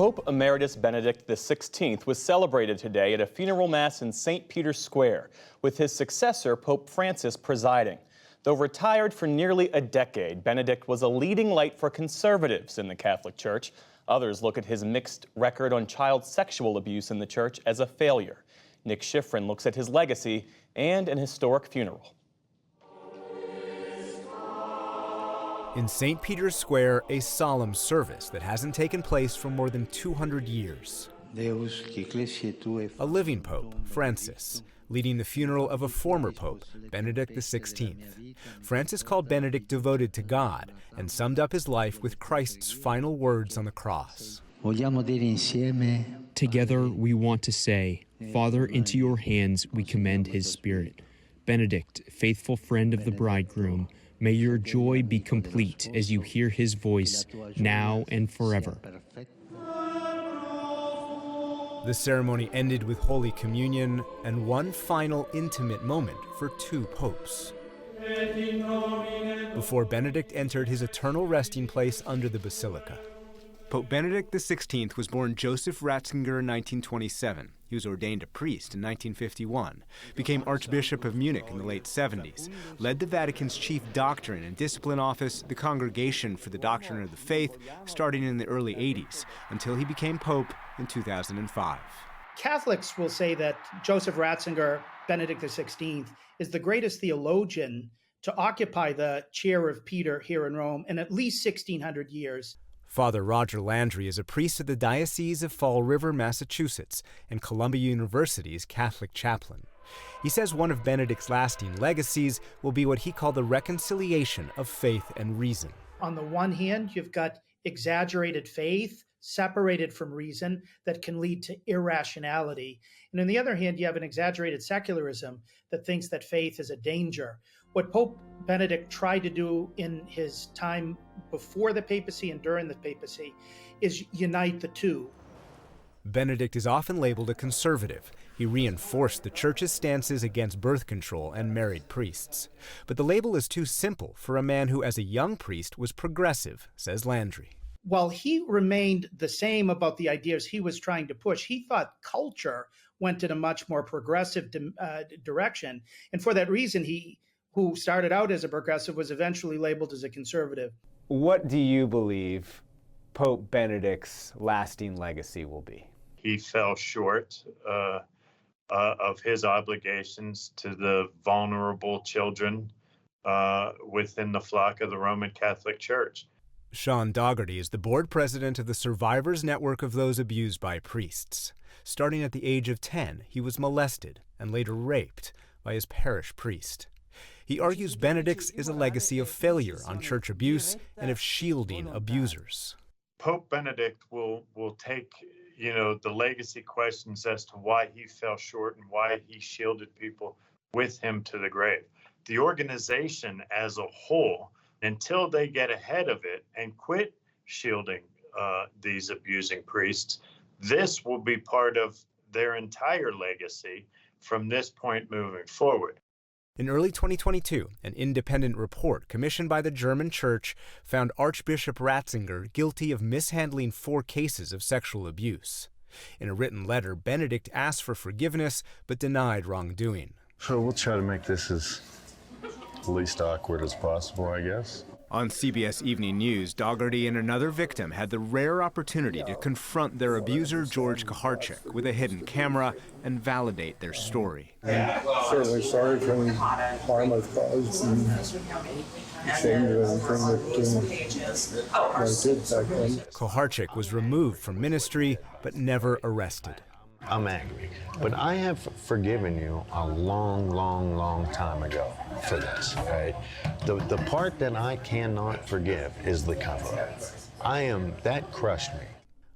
Pope Emeritus Benedict XVI was celebrated today at a funeral mass in St. Peter's Square, with his successor, Pope Francis, presiding. Though retired for nearly a decade, Benedict was a leading light for conservatives in the Catholic Church. Others look at his mixed record on child sexual abuse in the Church as a failure. Nick Schifrin looks at his legacy and an historic funeral. In St. Peter's Square, a solemn service that hasn't taken place for more than 200 years. A living Pope, Francis, leading the funeral of a former Pope, Benedict XVI. Francis called Benedict devoted to God and summed up his life with Christ's final words on the cross. Together we want to say, Father, into your hands we commend his spirit. Benedict, faithful friend of the bridegroom, may your joy be complete as you hear his voice now and forever. The ceremony ended with Holy Communion and one final intimate moment for two popes, before Benedict entered his eternal resting place under the Basilica. Pope Benedict XVI was born Joseph Ratzinger in 1927. He was ordained a priest in 1951, became Archbishop of Munich in the late 70s, led the Vatican's chief doctrine and discipline office, the Congregation for the Doctrine of the Faith, starting in the early 80s, until he became Pope in 2005. Catholics will say that Joseph Ratzinger, Benedict XVI, is the greatest theologian to occupy the chair of Peter here in Rome in at least 1,600 years. Father Roger Landry is a priest of the Diocese of Fall River, Massachusetts, and Columbia University's Catholic chaplain. He says one of Benedict's lasting legacies will be what he called the reconciliation of faith and reason. On the one hand, you've got exaggerated faith separated from reason that can lead to irrationality. And on the other hand, you have an exaggerated secularism that thinks that faith is a danger. What Pope Benedict tried to do in his time before the papacy and during the papacy is unite the two. Benedict is often labeled a conservative. He reinforced the Church's stances against birth control and married priests. But the label is too simple for a man who, as a young priest, was progressive, says Landry. While he remained the same about the ideas he was trying to push, he thought culture went in a much more progressive direction. And for that reason, he, who started out as a progressive, was eventually labeled as a conservative. What do you believe Pope Benedict's lasting legacy will be? He fell short of his obligations to the vulnerable children within the flock of the Roman Catholic Church. Sean Dougherty is the board president of the Survivors Network of those abused by priests. Starting at the age of 10, he was molested and later raped by his parish priest. He argues Benedict's is a legacy of failure on church abuse and of shielding abusers. Pope Benedict will take, the legacy questions as to why he fell short and why he shielded people with him to the grave. The organization as a whole, until they get ahead of it and quit shielding these abusing priests, this will be part of their entire legacy from this point moving forward. In early 2022, an independent report commissioned by the German Church found Archbishop Ratzinger guilty of mishandling 4 cases of sexual abuse. In a written letter, Benedict asked for forgiveness but denied wrongdoing. So we'll try to make this as least awkward as possible, I guess. On CBS Evening News, Dougherty and another victim had the rare opportunity to confront their abuser, George Kuharczyk, with a hidden camera and validate their story. I'm certainly sorry for any harm I've caused and ashamed of anything that I did back then. Kuharczyk was removed from ministry but never arrested. I'm angry, but I have forgiven you a long, long, long time ago for this, okay? The part that I cannot forgive is the cover. That crushed me.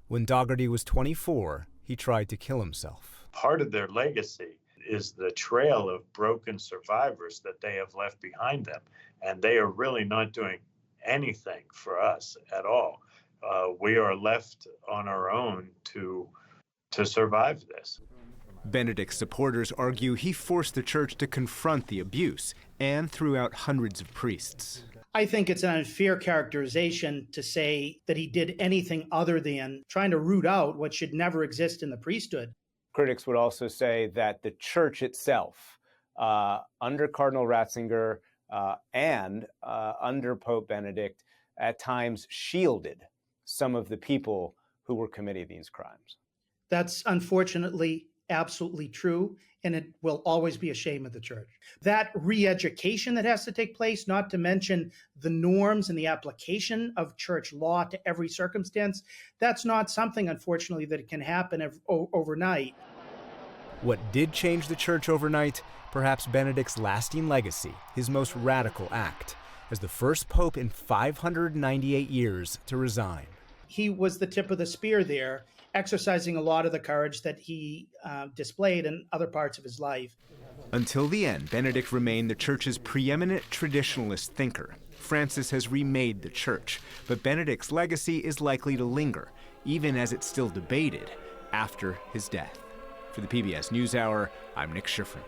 When Dougherty was 24, he tried to kill himself. Part of their legacy is the trail of broken survivors that they have left behind them, and they are really not doing anything for us at all. We are left on our own to survive this. Benedict's supporters argue he forced the church to confront the abuse and threw out hundreds of priests. I think it's an unfair characterization to say that he did anything other than trying to root out what should never exist in the priesthood. Critics would also say that the church itself, under Cardinal Ratzinger and under Pope Benedict, at times shielded some of the people who were committing these crimes. That's unfortunately absolutely true, and it will always be a shame of the church. That re-education that has to take place, not to mention the norms and the application of church law to every circumstance, that's not something, unfortunately, that can happen overnight. What did change the church overnight? Perhaps Benedict's lasting legacy, his most radical act, as the first pope in 598 years to resign. He was the tip of the spear there, exercising a lot of the courage that he displayed in other parts of his life. Until the end, Benedict remained the church's preeminent traditionalist thinker. Francis has remade the church, but Benedict's legacy is likely to linger, even as it's still debated after his death. For the PBS NewsHour, I'm Nick Schifrin.